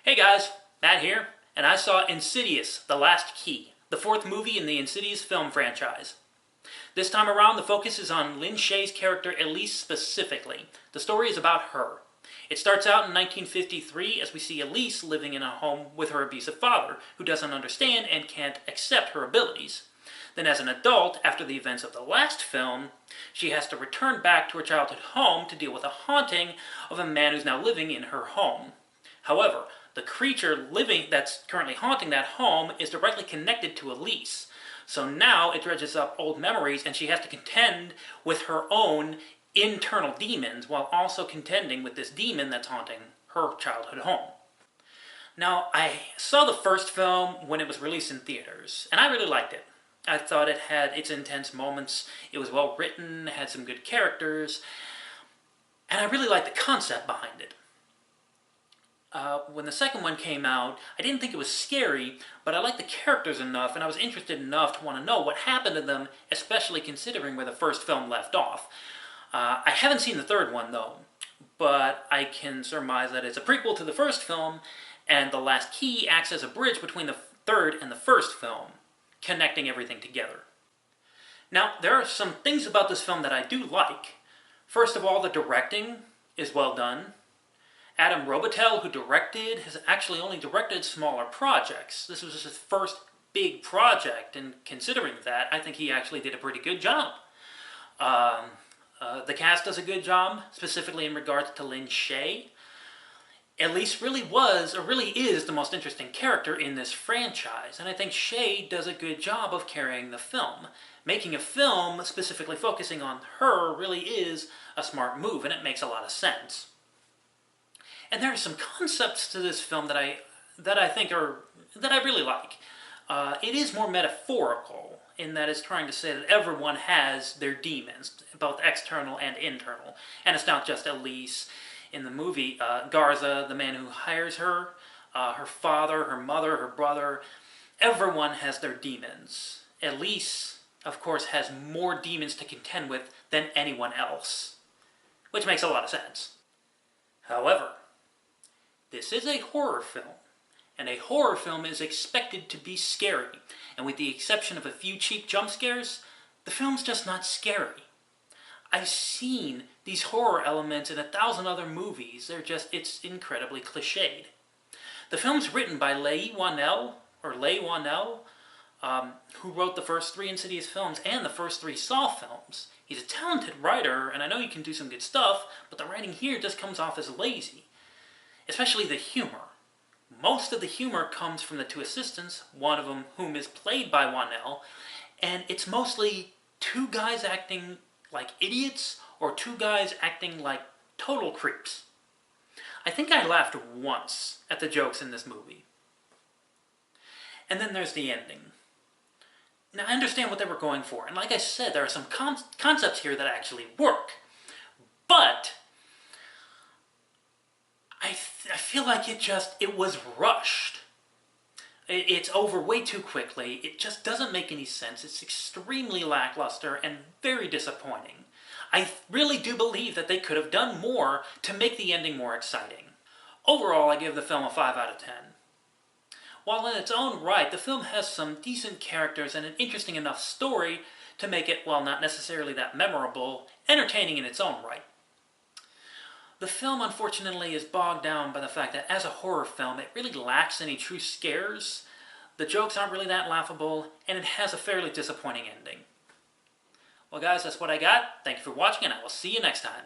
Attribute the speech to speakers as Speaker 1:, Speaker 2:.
Speaker 1: Hey guys, Matt here, and I saw Insidious, The Last Key, the fourth movie in the Insidious film franchise. This time around, the focus is on Lin Shaye's character Elise specifically. The story is about her. It starts out in 1953 as we see Elise living in a home with her abusive father, who doesn't understand and can't accept her abilities. Then as an adult, after the events of the last film, she has to return back to her childhood home to deal with a haunting of a man who's now living in her home. However, the creature that's currently haunting that home is directly connected to Elise. So now it dredges up old memories and she has to contend with her own internal demons while also contending with this demon that's haunting her childhood home. Now, I saw the first film when it was released in theaters, and I really liked it. I thought it had its intense moments, it was well written, had some good characters, and I really liked the concept behind it. When the second one came out, I didn't think it was scary, but I liked the characters enough, and I was interested enough to want to know what happened to them, especially considering where the first film left off. I haven't seen the third one, though, but I can surmise that it's a prequel to the first film, and The Last Key acts as a bridge between the third and the first film, connecting everything together. Now, there are some things about this film that I do like. First of all, the directing is well done. Adam Robitel, who directed, has actually only directed smaller projects. This was his first big project, and considering that, I think he actually did a pretty good job. The cast does a good job, specifically in regards to Lin Shaye. Elise really was, or really is, the most interesting character in this franchise, and I think Shaye does a good job of carrying the film. Making a film specifically focusing on her really is a smart move, and it makes a lot of sense. And there are some concepts to this film that I really like. It is more metaphorical in that it's trying to say that everyone has their demons, both external and internal. And it's not just Elise. In the movie, Garza, the man who hires her, her father, her mother, her brother, everyone has their demons. Elise, of course, has more demons to contend with than anyone else, which makes a lot of sense. However, this is a horror film, and a horror film is expected to be scary, and with the exception of a few cheap jump scares, the film's just not scary. I've seen these horror elements in 1,000 other movies. It's incredibly cliched. The film's written by Leigh Whannell, who wrote the first 3 Insidious films and the first 3 Saw films. He's a talented writer, and I know he can do some good stuff, but the writing here just comes off as lazy. Especially the humor. Most of the humor comes from the 2 assistants, one of them whom is played by Whannell, and it's mostly 2 guys acting like idiots or 2 guys acting like total creeps. I think I laughed once at the jokes in this movie. And then there's the ending. Now, I understand what they were going for, and like I said, there are some concepts here that actually work. But I feel like it was rushed. It's over way too quickly. It just doesn't make any sense. It's extremely lackluster and very disappointing. I really do believe that they could have done more to make the ending more exciting. Overall, I give the film a 5 out of 10. While in its own right, the film has some decent characters and an interesting enough story to make it, while not necessarily that memorable, entertaining in its own right. The film, unfortunately, is bogged down by the fact that as a horror film, it really lacks any true scares, the jokes aren't really that laughable, and it has a fairly disappointing ending. Well guys, that's what I got. Thank you for watching, and I will see you next time.